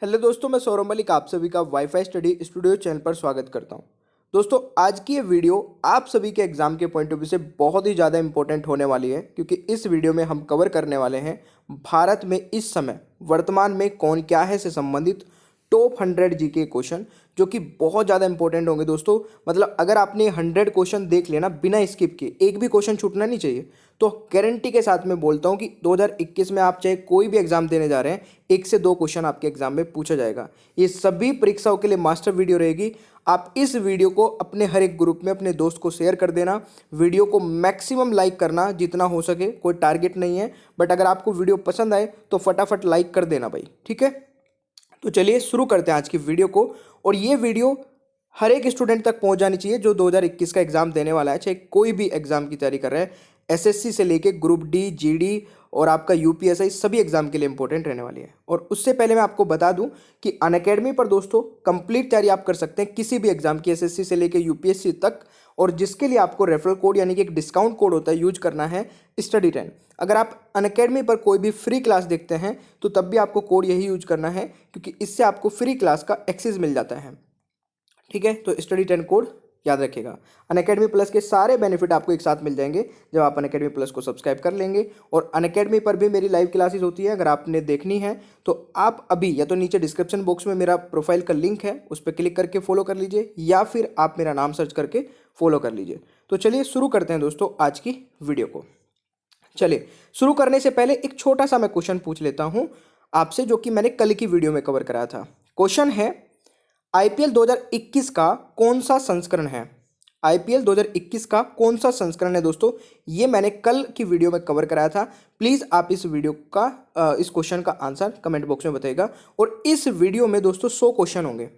Hello दोस्तों, मैं सौरभ मलिक आप सभी का वाईफाई स्टडी स्टूडियो चैनल पर स्वागत करता हूं। दोस्तों, आज की ये वीडियो आप सभी के एग्जाम के पॉइंट ऑफ व्यू से बहुत ही ज़्यादा इंपॉर्टेंट होने वाली है, क्योंकि इस वीडियो में हम कवर करने वाले हैं भारत में इस समय वर्तमान में कौन क्या है से संबंधित टॉप 100 जीके क्वेश्चन, जो कि बहुत ज़्यादा इंपॉर्टेंट होंगे दोस्तों। मतलब अगर आपने 100 क्वेश्चन देख लिया ना बिना स्किप किए, एक भी क्वेश्चन छूटना नहीं चाहिए, तो गारंटी के साथ मैं बोलता हूं कि 2021 में आप चाहे कोई भी एग्जाम देने जा रहे हैं, 1 से 2 क्वेश्चन आपके एग्जाम में पूछा जाएगा। ये सभी परीक्षाओं के लिए मास्टर वीडियो रहेगी। आप इस वीडियो को अपने हर एक ग्रुप में अपने दोस्त को शेयर कर देना। वीडियो को मैक्सिमम लाइक करना जितना हो सके, कोई टारगेट नहीं है, बट अगर आपको वीडियो पसंद आए तो फटाफट लाइक कर देना भाई, ठीक है। तो चलिए शुरू करते हैं आज की वीडियो को। और ये वीडियो हर एक स्टूडेंट तक पहुंच जानी चाहिए जो 2021 का एग्जाम देने वाला है, चाहे कोई भी एग्जाम की तैयारी कर रहे हैं। एसएससी से लेके ग्रुप डी, जीडी और आपका यूपीएसआई सभी एग्जाम के लिए इंपॉर्टेंट रहने वाली है। और उससे पहले मैं आपको बता दूं कि अनअकैडमी पर दोस्तों कंप्लीट तैयारी आप कर सकते हैं किसी भी एग्जाम की, एसएससी से लेके यूपीएससी तक। और जिसके लिए आपको रेफरल कोड यानी कि एक डिस्काउंट कोड होता है, यूज करना है स्टडी 10। अगर आप अनअकैडमी पर कोई भी फ्री क्लास देखते हैं तो तब भी आपको कोड यही यूज करना है, क्योंकि इससे आपको फ्री क्लास का एक्सेस मिल जाता है, ठीक है। तो स्टडी 10 कोड याद रखिएगा। अनअकैडमी प्लस के सारे बेनिफिट आपको एक साथ मिल जाएंगे जब आप अनअकैडमी प्लस को सब्सक्राइब कर लेंगे। और अनअकैडमी पर भी मेरी लाइव क्लासेस होती है, अगर आपने देखनी है तो आप अभी या तो नीचे डिस्क्रिप्शन बॉक्स में मेरा प्रोफाइल का लिंक है, उस पर क्लिक करके फॉलो कर लीजिए, या फिर आप मेरा नाम सर्च करके फॉलो कर लीजिए। तो चलिए शुरू करते हैं दोस्तों आज की वीडियो को। चलिए शुरू करने से पहले एक छोटा सा मैं क्वेश्चन पूछ लेता हूं आपसे, जो कि मैंने कल की वीडियो में कवर कराया था। क्वेश्चन है, आईपीएल 2021 का कौन सा संस्करण है? आईपीएल 2021 का कौन सा संस्करण है दोस्तों? ये मैंने कल की वीडियो में कवर कराया था। प्लीज़ आप इस वीडियो का इस क्वेश्चन का आंसर कमेंट बॉक्स में बताइएगा। और इस वीडियो में दोस्तों 100 क्वेश्चन होंगे,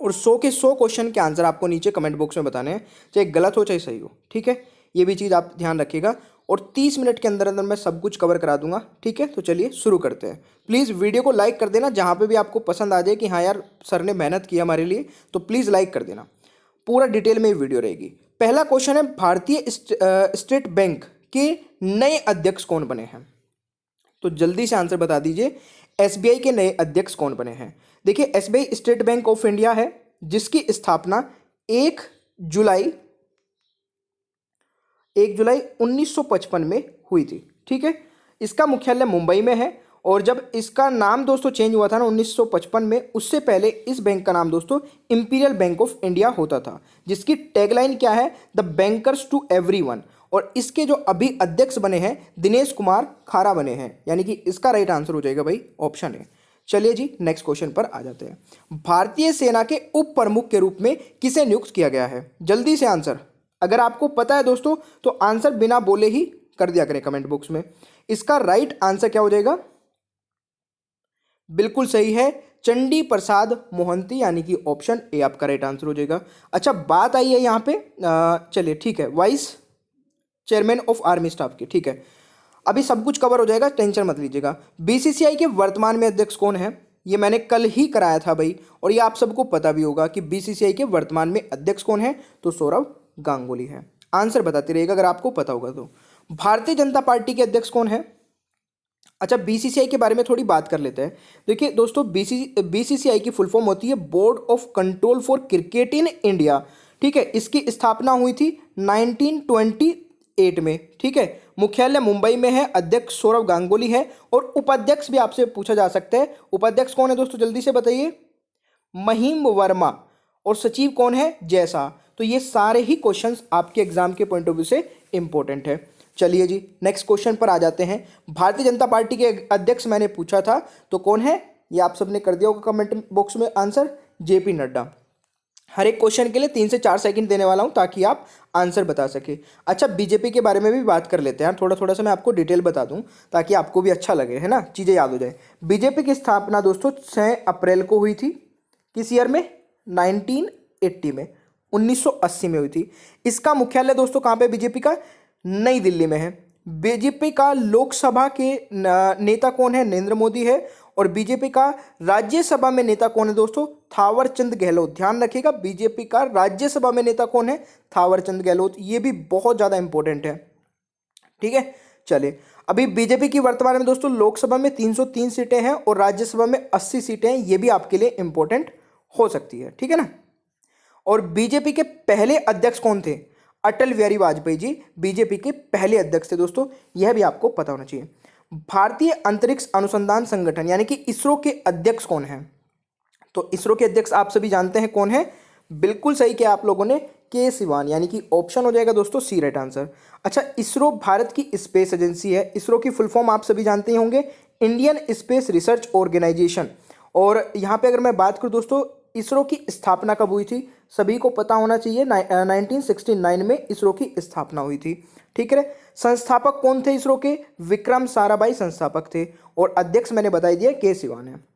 और 100 के 100 क्वेश्चन के आंसर आपको नीचे कमेंट बॉक्स में बताने हैं, चाहे गलत हो चाहे सही हो, ठीक है। ये भी चीज़ आप ध्यान रखिएगा। और 30 मिनट के अंदर अंदर मैं सब कुछ कवर करा दूंगा, ठीक है। तो चलिए शुरू करते हैं। प्लीज़ वीडियो को लाइक कर देना, जहाँ पे भी आपको पसंद आ जाए कि हाँ यार सर ने मेहनत की हमारे लिए, तो प्लीज़ लाइक कर देना। पूरा डिटेल में ये वीडियो रहेगी। पहला क्वेश्चन है, भारतीय स्टेट बैंक के नए अध्यक्ष कौन बने हैं? तो जल्दी से आंसर बता दीजिए, एसबीआई के नए अध्यक्ष कौन बने हैं? देखिए, SBI state bank of India है, जिसकी स्थापना 1 जुलाई 1955 में हुई थी, ठीक है। इसका मुख्यालय मुंबई में है। और जब इसका नाम दोस्तों चेंज हुआ था ना 1955 में, उससे पहले इस बैंक का नाम दोस्तों इंपीरियल बैंक ऑफ इंडिया होता था, जिसकी टैगलाइन क्या है? The bankers to everyone. और इसके जो अभी अध्यक्ष बने हैं, दिनेश कुमार खारा बने हैं, यानी कि इसका राइट आंसर हो जाएगा भाई ऑप्शन है। चलिए जी नेक्स्ट क्वेश्चन पर आ जाते हैं। भारतीय सेना के उप प्रमुख के रूप में किसे नियुक्त किया गया है? जल्दी से आंसर, अगर आपको पता है दोस्तों तो आंसर बिना बोले ही कर दिया करें कमेंट बॉक्स में। इसका राइट आंसर क्या हो जाएगा? बिल्कुल सही है, चंडी प्रसाद मोहंती, यानी कि ऑप्शन ए आपका राइट आंसर हो जाएगा। अच्छा, बात आई है यहाँ पे, चलिए ठीक है, vice chairman of army staff की, ठीक है। अभी सब कुछ कवर हो जाएगा, टेंशन मत लीजिएगा। बीसीसीआई के वर्तमान में अध्यक्ष कौन है? ये मैंने कल ही कराया था भाई, और ये आप सबको पता भी होगा कि बीसीसीआई के वर्तमान में अध्यक्ष कौन है, तो सौरव गांगुली है। आंसर बताते रहिएगा अगर आपको पता होगा तो। भारतीय जनता पार्टी के अध्यक्ष कौन है? अच्छा, बीसीसीआई के बारे में थोड़ी बात कर लेते हैं। देखिए दोस्तों, बीसीसीआई की फुल फॉर्म होती है board of control for cricket in India, ठीक है। इसकी स्थापना हुई थी 1928 में, ठीक है। मुख्यालय मुंबई में है, अध्यक्ष सौरव गांगुली है। और उपाध्यक्ष भी आपसे पूछा जा सकता है, उपाध्यक्ष कौन है दोस्तों जल्दी से बताइए? महिम वर्मा। और सचिव कौन है? जैसा। तो ये सारे ही क्वेश्चंस आपके एग्जाम के पॉइंट ऑफ व्यू से इंपॉर्टेंट है। चलिए जी नेक्स्ट क्वेश्चन पर आ जाते हैं। भारतीय जनता पार्टी के अध्यक्ष मैंने पूछा था, तो कौन है? ये आप सबने कर दिया होगा कमेंट बॉक्स में आंसर, जेपी नड्डा। हर एक क्वेश्चन के लिए 3 से 4 सेकंड देने वाला हूं ताकि आप आंसर बता सके। अच्छा, बीजेपी के बारे में भी बात कर लेते हैं, थोड़ा थोड़ा सा मैं आपको डिटेल बता दूं ताकि आपको भी अच्छा लगे, है ना, चीज़ें याद हो जाए। बीजेपी की स्थापना दोस्तों 6 अप्रैल को हुई थी। किस ईयर में? 1980 में, 1980 में हुई थी। इसका मुख्यालय दोस्तों कहाँ पे बीजेपी का? नई दिल्ली में है। बीजेपी का लोकसभा के नेता कौन है? नरेंद्र मोदी है। और बीजेपी का राज्यसभा में नेता कौन है दोस्तों? थावर चंद गहलोत। ध्यान रखिएगा, बीजेपी का राज्यसभा में नेता कौन है? थावर चंद गहलोत। ये भी बहुत ज़्यादा इंपॉर्टेंट है, ठीक है। चलिए अभी बीजेपी की वर्तमान में दोस्तों लोकसभा में 303 सीटें हैं और राज्यसभा में 80 सीटें हैं, ये भी आपके लिए इंपॉर्टेंट हो सकती है, ठीक है ना। और बीजेपी के पहले अध्यक्ष कौन थे? अटल बिहारी वाजपेयी जी बीजेपी के पहले अध्यक्ष थे दोस्तों, यह भी आपको पता होना चाहिए। भारतीय अंतरिक्ष अनुसंधान संगठन यानी कि इसरो के अध्यक्ष कौन है? तो इसरो के अध्यक्ष आप सभी जानते हैं कौन है, बिल्कुल सही किया आप लोगों ने, के सिवान, यानी कि ऑप्शन हो जाएगा दोस्तों सी राइट आंसर। अच्छा, इसरो भारत की स्पेस एजेंसी है। इसरो की फुल फॉर्म आप सभी जानते ही होंगे, इंडियन स्पेस रिसर्च ऑर्गेनाइजेशन। और यहाँ पे अगर मैं बात करूँ दोस्तों, इसरो की स्थापना कब हुई थी? सभी को पता होना चाहिए, 1969 में इसरो की स्थापना हुई थी, ठीक है। संस्थापक कौन थे इसरो के? विक्रम साराभाई संस्थापक थे और अध्यक्ष मैंने बता दिया के सिवान है।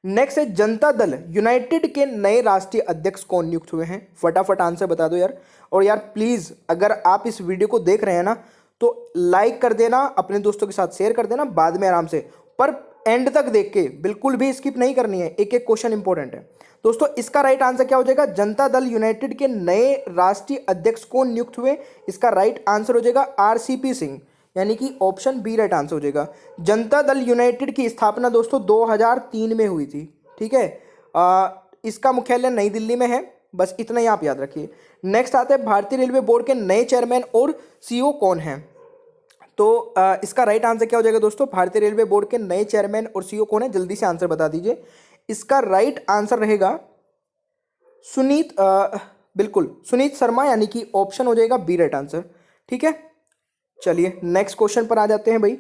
नेक्स्ट है जनता दल यूनाइटेड के नए राष्ट्रीय अध्यक्ष कौन नियुक्त हुए हैं? फटाफट आंसर बता दो यार। और यार प्लीज़ अगर आप इस वीडियो को देख रहे हैं ना तो लाइक कर देना, अपने दोस्तों के साथ शेयर कर देना बाद में आराम से, पर एंड तक देख के बिल्कुल भी स्किप नहीं करनी है, एक एक क्वेश्चन इंपॉर्टेंट है दोस्तों। इसका राइट आंसर क्या हो जाएगा? जनता दल यूनाइटेड के नए राष्ट्रीय अध्यक्ष कौन नियुक्त हुए? इसका राइट आंसर हो जाएगा आरसीपी सिंह, यानी कि ऑप्शन बी राइट आंसर हो जाएगा। जनता दल यूनाइटेड की स्थापना दोस्तों 2003 में हुई थी, ठीक है। इसका मुख्यालय नई दिल्ली में है, बस इतना ही आप याद रखिए। नेक्स्ट आता है भारतीय रेलवे बोर्ड के नए चेयरमैन और सीईओ कौन हैं? तो इसका राइट आंसर क्या हो जाएगा दोस्तों? भारतीय रेलवे बोर्ड के नए चेयरमैन और सीईओ कौन है? जल्दी से आंसर बता दीजिए। इसका राइट आंसर रहेगा बिल्कुल सुनीत शर्मा, यानी कि ऑप्शन हो जाएगा बी राइट आंसर, ठीक है। चलिए नेक्स्ट क्वेश्चन पर आ जाते हैं भाई।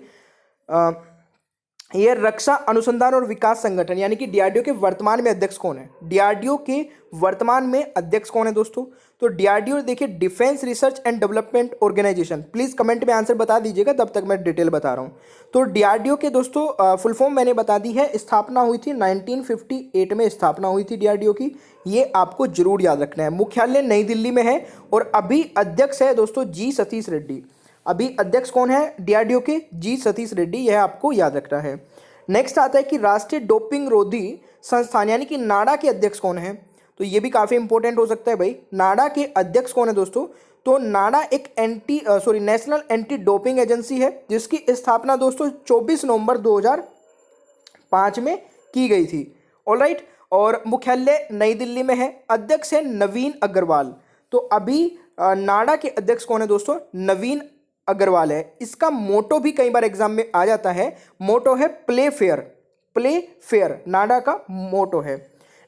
ये रक्षा अनुसंधान और विकास संगठन यानी कि डीआरडीओ के वर्तमान में अध्यक्ष कौन है? डीआरडीओ के वर्तमान में अध्यक्ष कौन है दोस्तों? तो डीआरडीओ देखिए defence research and development organisation. Please comment में आंसर बता दीजिएगा, तब तक मैं डिटेल बता रहा हूं। तो डीआरडीओ के दोस्तों फुल फॉर्म मैंने बता दी है, स्थापना हुई थी 1958 में, स्थापना हुई थी डीआरडीओ की, ये आपको जरूर याद रखना है। मुख्यालय नई दिल्ली में है और अभी अध्यक्ष है दोस्तों जी सतीश रेड्डी। अभी अध्यक्ष कौन है डीआरडीओ के? जी सतीश रेड्डी, यह आपको याद रखना है। नेक्स्ट आता है कि राष्ट्रीय डोपिंग रोधी संस्थान यानी कि नाडा के अध्यक्ष कौन है? तो ये भी काफी इंपॉर्टेंट हो सकता है भाई। नाडा के अध्यक्ष कौन है दोस्तों? तो नाडा एक नेशनल एंटी डोपिंग एजेंसी है जिसकी स्थापना दोस्तों 24 नवंबर 2005 में की गई थी, ऑलराइट। और मुख्यालय नई दिल्ली में है, अध्यक्ष है नवीन अग्रवाल। तो अभी नाडा के अध्यक्ष कौन है दोस्तों? नवीन अग्रवाल है। इसका मोटो भी कई बार एग्जाम में आ जाता है, मोटो है प्ले फेयर, प्ले फेयर नाडा का मोटो है।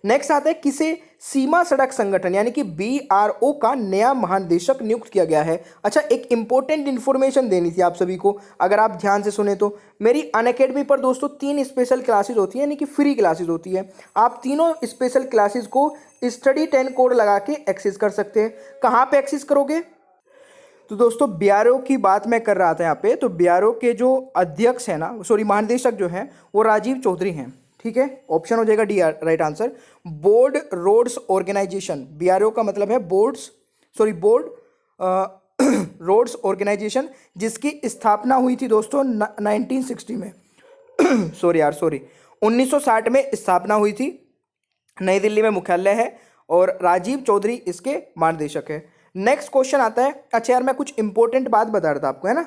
नेक्स्ट आता है किसे सीमा सड़क संगठन यानी कि बीआरओ का नया महानिदेशक नियुक्त किया गया है? अच्छा, एक इंपॉर्टेंट इंफॉर्मेशन देनी थी आप सभी को, अगर आप ध्यान से सुने तो। मेरी अनअकैडमी पर दोस्तों 3 स्पेशल क्लासेस होती है, यानी कि फ्री क्लासेस होती है। आप तीनों स्पेशल क्लासेस को स्टडी 10 कोड लगा के एक्सेस कर सकते हैं। कहाँ पे एक्सेस करोगे? तो दोस्तों बीआरओ की बात मैं कर रहा था यहाँ पे, तो बीआरओ के जो अध्यक्ष है ना, महानिदेशक जो हैं वो राजीव चौधरी हैं, ठीक है। ऑप्शन हो जाएगा D right answer. Border roads organisation, BRO का मतलब है बोर्ड रोड्स ऑर्गेनाइजेशन, जिसकी स्थापना हुई थी दोस्तों 1960 में 1960 में स्थापना हुई थी। नई दिल्ली में मुख्यालय है और राजीव चौधरी इसके महानिदेशक है। नेक्स्ट क्वेश्चन आता है, अच्छा यार मैं कुछ इंपॉर्टेंट बात बता रहा था आपको, है ना।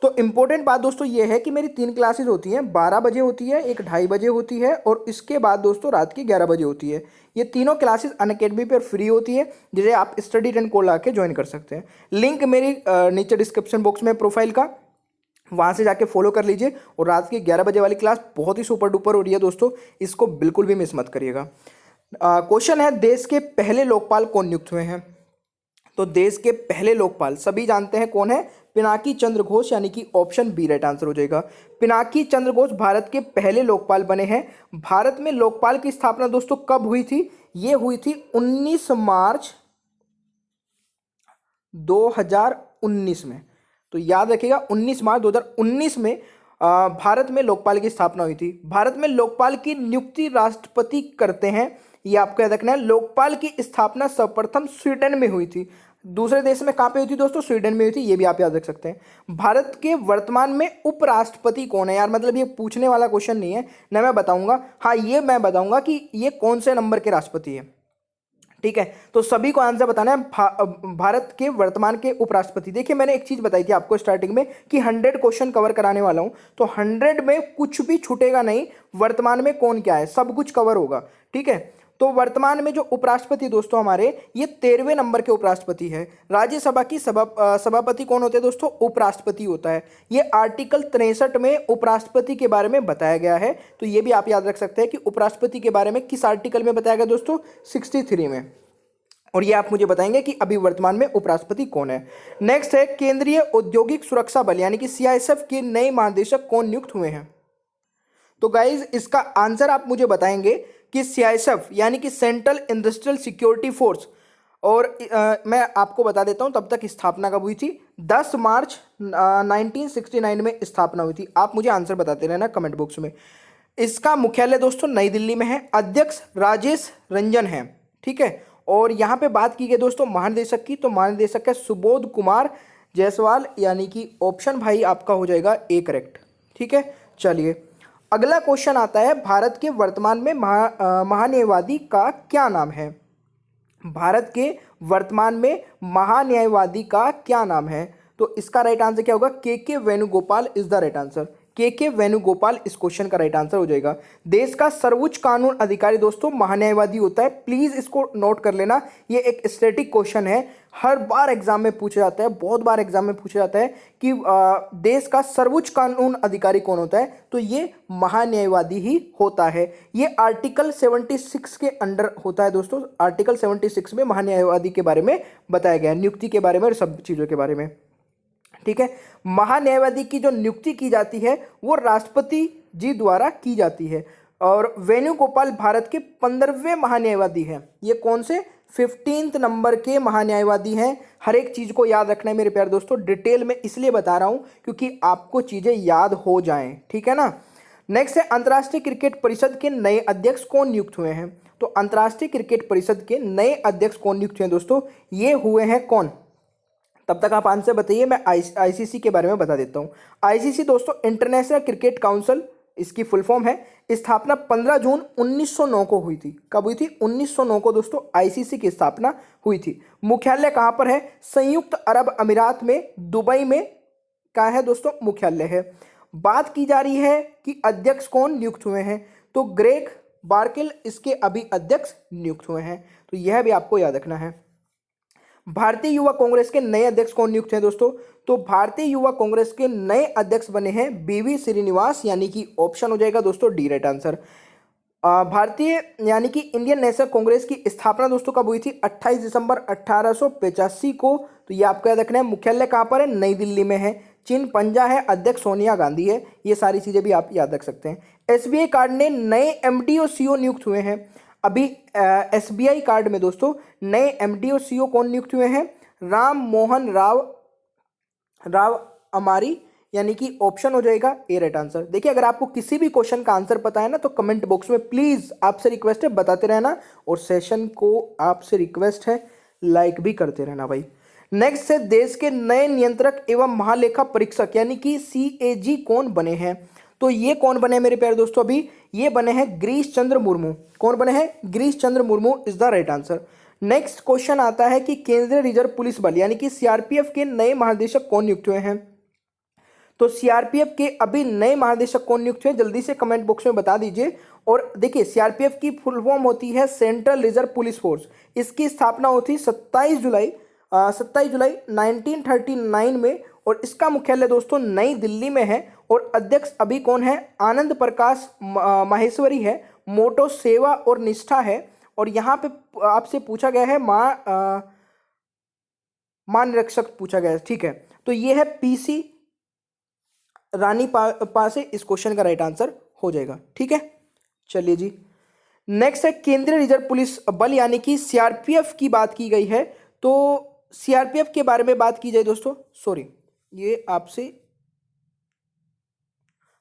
तो इंपॉर्टेंट बात दोस्तों ये है कि मेरी 3 क्लासेस होती हैं, 12 बजे होती है, एक 2:30 बजे होती है और इसके बाद दोस्तों रात की 11 बजे होती है। ये तीनों क्लासेस अनअकैडमी पर फ्री होती है, जिसे आप स्टडी 10 कोड ला के ज्वाइन कर सकते हैं। लिंक मेरी नीचे डिस्क्रिप्शन बॉक्स में प्रोफाइल का, वहाँ से जाके फॉलो कर लीजिए। और रात की 11 बजे वाली क्लास बहुत ही सुपर डुपर हो रही है दोस्तों, इसको बिल्कुल भी मिस मत करिएगा। क्वेश्चन है देश के पहले लोकपाल कौन नियुक्त हुए हैं? तो देश के पहले लोकपाल सभी जानते हैं कौन है? पिनाकी चंद्र घोष, यानी कि ऑप्शन बी राइट आंसर हो जाएगा। पिनाकी चंद्र घोष भारत के पहले लोकपाल बने हैं। भारत में लोकपाल की स्थापना दोस्तों कब हुई थी? ये हुई थी 19 मार्च 2019 में। तो याद रखिएगा 19 मार्च 2019 में भारत में लोकपाल की स्थापना हुई थी। भारत में लोकपाल की नियुक्ति राष्ट्रपति करते हैं, ये आपको याद रखना है। लोकपाल की स्थापना सर्वप्रथम स्वीडन में हुई थी। दूसरे देश में कहाँ पे हुई थी दोस्तों? स्वीडन में हुई थी, ये भी आप याद रख सकते हैं। भारत के वर्तमान में उपराष्ट्रपति कौन है? यार मतलब ये पूछने वाला क्वेश्चन नहीं है ना, मैं बताऊंगा। हाँ, ये मैं बताऊंगा कि ये कौन से नंबर के राष्ट्रपति है, ठीक है, तो सभी को आंसर बताना है। भारत के वर्तमान के उपराष्ट्रपति, देखिए मैंने एक चीज बताई थी आपको स्टार्टिंग में कि 100 क्वेश्चन कवर कराने वाला हूं, तो 100 में कुछ भी छूटेगा नहीं। वर्तमान में कौन क्या है सब कुछ कवर होगा, ठीक है। तो वर्तमान में जो उपराष्ट्रपति दोस्तों हमारे, ये 13वें नंबर के उपराष्ट्रपति है। राज्यसभा की सभापति कौन होते हैं दोस्तों? उपराष्ट्रपति होता है। ये आर्टिकल 63 में उपराष्ट्रपति के बारे में बताया गया है। तो ये भी आप याद रख सकते हैं कि उपराष्ट्रपति के बारे में किस आर्टिकल में बताया गया दोस्तों? 63 में। और ये आप मुझे बताएंगे कि अभी वर्तमान में उपराष्ट्रपति कौन है। नेक्स्ट है, केंद्रीय औद्योगिक सुरक्षा बल यानी कि सीआईएसएफ के नए महानिदेशक कौन नियुक्त हुए हैं? तो गाइज इसका आंसर आप मुझे बताएंगे कि सीआईएसएफ यानी कि सेंट्रल इंडस्ट्रियल सिक्योरिटी फोर्स, और मैं आपको बता देता हूं तब तक स्थापना कब हुई थी? 10 मार्च 1969 में स्थापना हुई थी। आप मुझे आंसर बताते रहना कमेंट बॉक्स में। इसका मुख्यालय दोस्तों नई दिल्ली में है। अध्यक्ष राजेश रंजन है, ठीक है। और यहाँ पे बात की गई दोस्तों महानिदेशक की, तो महानिदेशक है सुबोध कुमार जायसवाल, यानी कि ऑप्शन भाई आपका हो जाएगा ए करेक्ट, ठीक है। चलिए अगला क्वेश्चन आता है, भारत के वर्तमान में महान्यायवादी का क्या नाम है? भारत के वर्तमान में महान्यायवादी का क्या नाम है? तो इसका राइट आंसर क्या होगा? के Venugopal is the right answer. के वेणुगोपाल इस क्वेश्चन का राइट आंसर हो जाएगा। देश का सर्वोच्च कानून अधिकारी दोस्तों महान्यायवादी होता है, प्लीज इसको नोट कर लेना। ये एक स्टैटिक क्वेश्चन है, हर बार एग्जाम में पूछा जाता है, बहुत बार एग्जाम में पूछा जाता है कि देश का सर्वोच्च कानून अधिकारी कौन होता है? तो ये महान्यायवादी ही होता है। ये आर्टिकल 76 के अंडर होता है दोस्तों। आर्टिकल 76 में महान्यायवादी के बारे में बताया गया है, नियुक्ति के बारे में और सब चीज़ों के बारे में, ठीक है। महान्यायवादी की जो नियुक्ति की जाती है वो राष्ट्रपति जी द्वारा की जाती है। और वेणुगोपाल भारत के 15वें महान्यायवादी हैं। ये कौन से? 15th नंबर के महान्यायवादी हैं। हर एक चीज को याद रखना है मेरे प्यारे दोस्तों, डिटेल में इसलिए बता रहा हूं क्योंकि आपको चीजें याद हो जाएं, ठीक है ना। नेक्स्ट है, अंतर्राष्ट्रीय क्रिकेट परिषद के नए अध्यक्ष कौन नियुक्त हुए हैं? तो अंतर्राष्ट्रीय क्रिकेट परिषद के नए अध्यक्ष कौन नियुक्त हुए हैं दोस्तों? ये हुए हैं कौन? तब तक आप आंसर बताइए, मैं आईसीसी के बारे में बता देता हूं। आईसीसी दोस्तों इंटरनेशनल क्रिकेट काउंसिल, इसकी फुल फॉर्म है। स्थापना 15 जून 1909 को हुई थी। कब हुई थी? 1909 को दोस्तों आईसीसी की स्थापना हुई थी। मुख्यालय कहां पर है? संयुक्त अरब अमीरात में, दुबई में कहाँ है दोस्तों? मुख्यालय है। बात की जा रही है कि अध्यक्ष कौन नियुक्त हुए हैं? तो ग्रेग बार्केल इसके अभी अध्यक्ष नियुक्त हुए हैं। तो यह भी आपको याद रखना है। भारतीय युवा कांग्रेस के नए अध्यक्ष कौन नियुक्त हैं दोस्तों? तो भारतीय युवा कांग्रेस के नए अध्यक्ष बने हैं बीवी श्रीनिवास, यानी कि ऑप्शन हो जाएगा दोस्तों डी राइट आंसर। भारतीय यानी कि इंडियन नेशनल कांग्रेस की स्थापना दोस्तों कब हुई थी? 28 दिसंबर 1885 को। तो ये आपको याद रखना है। मुख्यालय कहाँ पर है? नई दिल्ली में है। चिन्ह पंजा है, अध्यक्ष सोनिया गांधी है। ये सारी चीजें भी आप याद रख सकते हैं। एसबीआई कार्ड ने नए एमडी और सीओ नियुक्त हुए हैं। अभी एसबीआई कार्ड में दोस्तों नए एमडी और सीओ कौन नियुक्त हुए हैं? राम मोहन राव अमारी, यानी कि ऑप्शन हो जाएगा ए राइट आंसर। देखिए अगर आपको किसी भी क्वेश्चन का आंसर पता है ना तो कमेंट बॉक्स में प्लीज आपसे रिक्वेस्ट है बताते रहना, और सेशन को आपसे रिक्वेस्ट है लाइक भी करते रहना भाई। नेक्स्ट है, देश के नए नियंत्रक एवं महालेखा परीक्षक यानी कि सीएजी कौन बने हैं? तो ये कौन बने मेरे प्यारे दोस्तों? अभी ये बने हैं गिरीश चंद्र मुर्मू। कौन बने हैं? Girish Chandra Murmu is the right answer. Next question आता है कि केंद्रीय रिजर्व पुलिस बल यानी कि सीआरपीएफ के नए महानिदेशक कौन नियुक्त हुए हैं? तो सीआरपीएफ के अभी नए महानिदेशक कौन नियुक्त हुए? जल्दी से कमेंट बॉक्स में बता दीजिए। और देखिए सीआरपीएफ की फुल फॉर्म होती है सेंट्रल रिजर्व पुलिस फोर्स। इसकी स्थापना होती 27 जुलाई 1939 में, और इसका मुख्यालय दोस्तों नई दिल्ली में है। और अध्यक्ष अभी कौन है? आनंद प्रकाश माहेश्वरी है। मोटो सेवा और निष्ठा है। और यहाँ पे आपसे पूछा गया है मान निरीक्षक पूछा गया है, ठीक है। तो ये है पीसी रानी पासे, इस क्वेश्चन का राइट आंसर हो जाएगा, ठीक है। चलिए जी, नेक्स्ट है केंद्रीय रिजर्व पुलिस बल यानी कि सीआरपीएफ की बात की गई है। तो सीआरपीएफ के बारे में बात की जाए दोस्तों, सॉरी ये आपसे,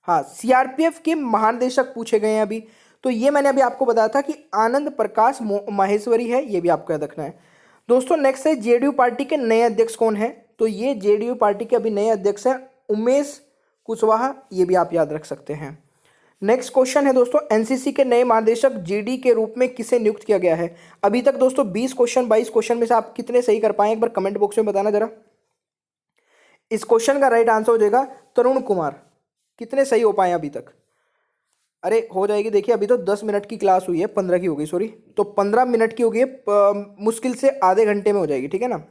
हाँ सीआरपीएफ के महानिदेशक पूछे गए हैं अभी। तो ये मैंने अभी आपको बताया था कि आनंद प्रकाश माहेश्वरी है, ये भी आपको याद रखना है दोस्तों। नेक्स्ट है जेडीयू पार्टी के नए अध्यक्ष कौन है? तो ये जेडीयू पार्टी के अभी नए अध्यक्ष हैं उमेश कुशवाहा, ये भी आप याद रख सकते हैं। नेक्स्ट क्वेश्चन है दोस्तों, एनसीसी के नए महानिदेशक जीडी के रूप में किसे नियुक्त किया गया है? अभी तक दोस्तों 20 क्वेश्चन 22 क्वेश्चन में से आप कितने सही कर पाए, एक बार कमेंट बॉक्स में बताना जरा। इस क्वेश्चन का राइट आंसर हो जाएगा तरुण कुमार। कितने सही हो पाए अभी तक? अरे हो जाएगी, देखिए अभी तो 10 मिनट की क्लास हुई है, 15 की हो गई सॉरी, तो 15 मिनट की हो गई है, मुश्किल से आधे घंटे में हो जाएगी, ठीक है ना।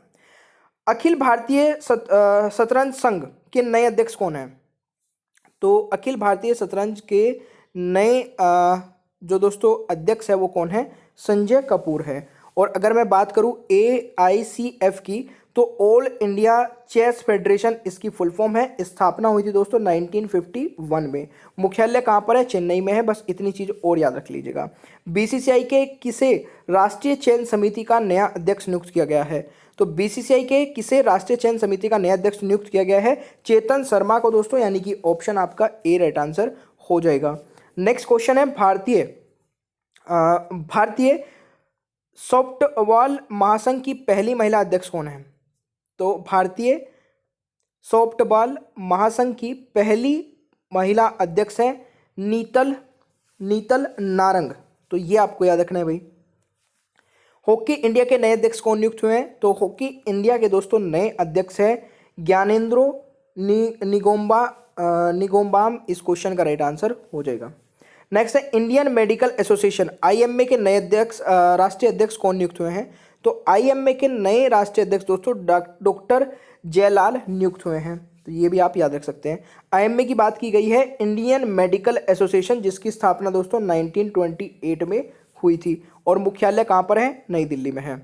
अखिल भारतीय शतरंज संघ के नए अध्यक्ष कौन है? तो अखिल भारतीय शतरंज के नए जो दोस्तों अध्यक्ष है वो कौन है? संजय कपूर है। और अगर मैं बात करूं AICF की, तो ऑल इंडिया चेस फेडरेशन इसकी फुल फॉर्म है। स्थापना हुई थी दोस्तों 1951 में। मुख्यालय कहाँ पर है? चेन्नई में है। बस इतनी चीज और याद रख लीजिएगा। BCCI के किसे राष्ट्रीय चयन समिति का नया अध्यक्ष नियुक्त किया गया है? तो BCCI के किसे राष्ट्रीय चयन समिति का नया अध्यक्ष नियुक्त किया गया है? चेतन शर्मा को दोस्तों, यानी कि ऑप्शन आपका ए राइट आंसर हो जाएगा। नेक्स्ट क्वेश्चन है, भारतीय सॉफ्टबॉल महासंघ की पहली महिला अध्यक्ष कौन है? तो भारतीय सॉफ्टबॉल महासंघ की पहली महिला अध्यक्ष है नीतल नारंग। तो ये आपको याद रखना है भाई। हॉकी इंडिया के नए अध्यक्ष कौन नियुक्त हुए हैं? तो हॉकी इंडिया के दोस्तों नए अध्यक्ष है ज्ञानेंद्रो निगोम्बाम। इस क्वेश्चन का राइट आंसर हो जाएगा। नेक्स्ट है, इंडियन मेडिकल एसोसिएशन IMA के नए अध्यक्ष राष्ट्रीय अध्यक्ष कौन नियुक्त हुए हैं? तो IMA के नए राष्ट्रीय अध्यक्ष दोस्तों डॉक्टर जयलाल नियुक्त हुए हैं। तो ये भी आप याद रख सकते हैं। IMA की बात की गई है, इंडियन मेडिकल एसोसिएशन, जिसकी स्थापना दोस्तों 1928 में हुई थी। और मुख्यालय कहाँ पर है? नई दिल्ली में है।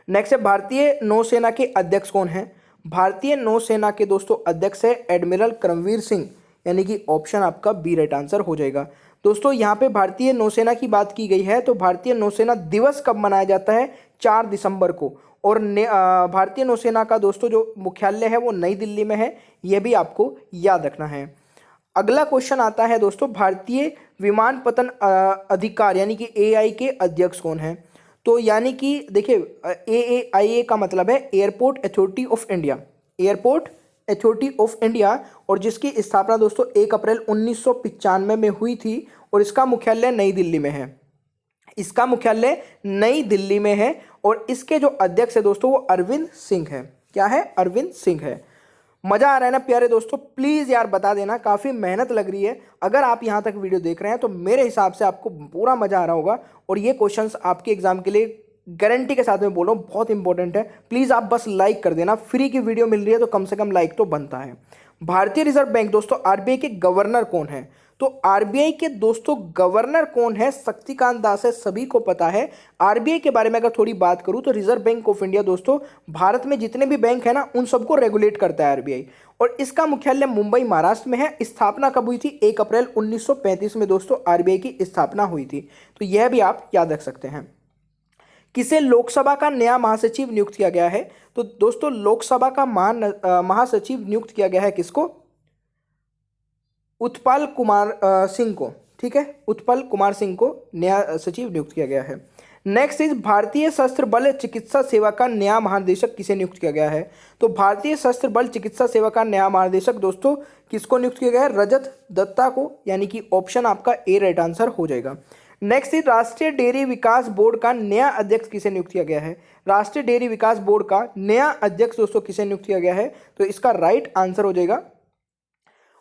नेक्स्ट है, भारतीय नौसेना के अध्यक्ष कौन है? भारतीय नौसेना के दोस्तों अध्यक्ष है एडमिरल करमवीर सिंह, यानी कि ऑप्शन आपका बी राइट आंसर हो जाएगा। दोस्तों यहाँ पे भारतीय नौसेना की बात की गई है, तो भारतीय नौसेना दिवस कब मनाया जाता है? 4 दिसंबर को। और भारतीय नौसेना का दोस्तों जो मुख्यालय है वो नई दिल्ली में है। यह भी आपको याद रखना है। अगला क्वेश्चन आता है दोस्तों, भारतीय विमानपत्तन अधिकार यानी कि AI के अध्यक्ष कौन है? तो यानी कि देखिए, AAIA का मतलब है airport authority of India, airport authority of India, और जिसकी स्थापना दोस्तों 1 अप्रैल 1995 में हुई थी। और इसका मुख्यालय नई दिल्ली में है। इसका मुख्यालय नई दिल्ली में है। और इसके जो अध्यक्ष है दोस्तों वो अरविंद सिंह है। क्या है? अरविंद सिंह है। मजा आ रहा है ना प्यारे दोस्तों? प्लीज़ यार बता देना, काफ़ी मेहनत लग रही है। अगर आप यहाँ तक वीडियो देख रहे हैं तो मेरे हिसाब से आपको पूरा मजा आ रहा होगा। और ये क्वेश्चंस आपके एग्जाम के लिए गारंटी के साथ में बोल रहा हूँ, बहुत इंपॉर्टेंट है। प्लीज़ आप बस लाइक कर देना। फ्री की वीडियो मिल रही है तो कम से कम लाइक तो बनता है। भारतीय रिजर्व बैंक दोस्तों RBI के गवर्नर कौन है? तो RBI के दोस्तों गवर्नर कौन है? शक्तिकांत दास है, सभी को पता है। RBI के बारे में अगर थोड़ी बात करूं तो रिजर्व बैंक ऑफ इंडिया दोस्तों भारत में जितने भी बैंक है ना उन सबको रेगुलेट करता है RBI। और इसका मुख्यालय मुंबई महाराष्ट्र में है। स्थापना कब हुई थी? 1 अप्रैल 1935 में दोस्तों RBI की स्थापना हुई थी। तो यह भी आप याद रख सकते हैं। किसे लोकसभा का नया महासचिव नियुक्त किया गया है? तो दोस्तों लोकसभा का महासचिव नियुक्त किया गया है किसको? उत्पल कुमार सिंह को। ठीक है, उत्पल कुमार सिंह को नया सचिव नियुक्त किया गया है। नेक्स्ट इज, भारतीय सशस्त्र बल चिकित्सा सेवा का नया महानिदेशक किसे नियुक्त किया गया है? तो भारतीय सशस्त्र बल चिकित्सा सेवा का नया महानिदेशक दोस्तों किसको नियुक्त किया गया है? रजत दत्ता को, यानी कि ऑप्शन आपका ए राइट आंसर हो जाएगा। नेक्स्ट इज, राष्ट्रीय डेयरी विकास बोर्ड का नया अध्यक्ष किसे नियुक्त किया गया है? राष्ट्रीय डेयरी विकास बोर्ड का नया अध्यक्ष दोस्तों किसे नियुक्त किया गया है? तो इसका राइट आंसर हो जाएगा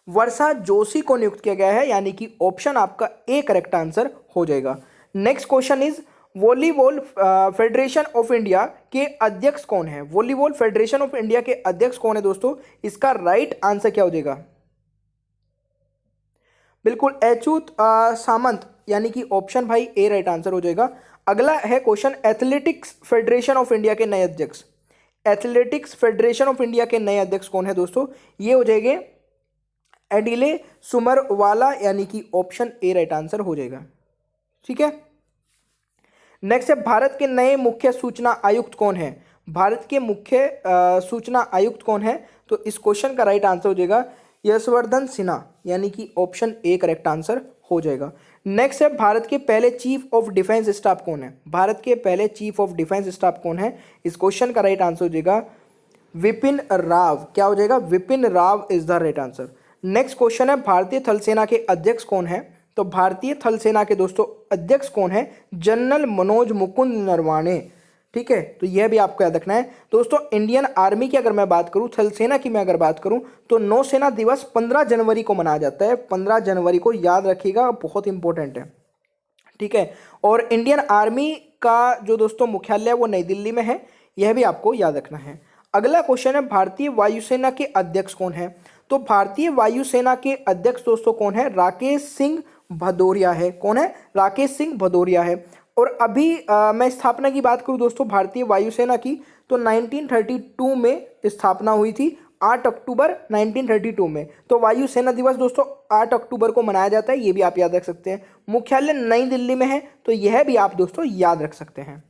वर्षा जोशी को नियुक्त किया गया है, यानी कि ऑप्शन आपका ए करेक्ट आंसर हो जाएगा। Next question is, volleyball federation of India के अध्यक्ष कौन है? वॉलीबॉल फेडरेशन ऑफ इंडिया के अध्यक्ष कौन है दोस्तों? इसका राइट आंसर क्या हो जाएगा? बिल्कुल अच्युत सामंत, यानी कि ऑप्शन भाई ए राइट आंसर हो जाएगा। अगला है question, athletics federation of India के नए अध्यक्ष। एथलेटिक्स फेडरेशन ऑफ इंडिया के नए अध्यक्ष कौन है दोस्तों? ये हो जाएंगे एडिले सुमरवाला, यानी कि ऑप्शन ए राइट आंसर हो जाएगा। ठीक है, नेक्स्ट है, भारत के नए मुख्य सूचना आयुक्त कौन है? भारत के मुख्य सूचना आयुक्त कौन है? तो इस क्वेश्चन का राइट आंसर हो जाएगा यशवर्धन सिन्हा, यानी कि ऑप्शन ए करेक्ट आंसर हो जाएगा। नेक्स्ट है, भारत के पहले चीफ ऑफ डिफेंस स्टाफ कौन है? भारत के पहले चीफ ऑफ डिफेंस स्टाफ कौन है? इस क्वेश्चन का राइट आंसर हो जाएगा विपिन राव। क्या हो जाएगा? Vipin Rao is the right answer. Next question है भारतीय थल सेना के अध्यक्ष कौन है? तो भारतीय थल सेना के दोस्तों अध्यक्ष कौन है? जनरल मनोज मुकुंद नरवाणे। ठीक है, तो यह भी आपको याद रखना है दोस्तों। इंडियन आर्मी की अगर मैं बात करूं, थल सेना की मैं अगर बात करूं, तो नौसेना दिवस 15 जनवरी को मनाया जाता है। 15 जनवरी को याद रखिएगा, बहुत इंपॉर्टेंट है। ठीक है, और इंडियन आर्मी का जो दोस्तों मुख्यालय है वो नई दिल्ली में है, यह भी आपको याद रखना है। अगला क्वेश्चन है भारतीय वायुसेना के अध्यक्ष कौन है? तो भारतीय वायुसेना के अध्यक्ष दोस्तों कौन है? राकेश सिंह भदौरिया है। कौन है? राकेश सिंह भदौरिया है। और अभी मैं स्थापना की बात करूं दोस्तों भारतीय वायुसेना की, तो 1932 में स्थापना हुई थी, 8 अक्टूबर 1932 में। तो वायुसेना दिवस दोस्तों 8 अक्टूबर को मनाया जाता है, ये भी आप याद रख सकते हैं। मुख्यालय नई दिल्ली में है, तो यह भी आप दोस्तों याद रख सकते हैं।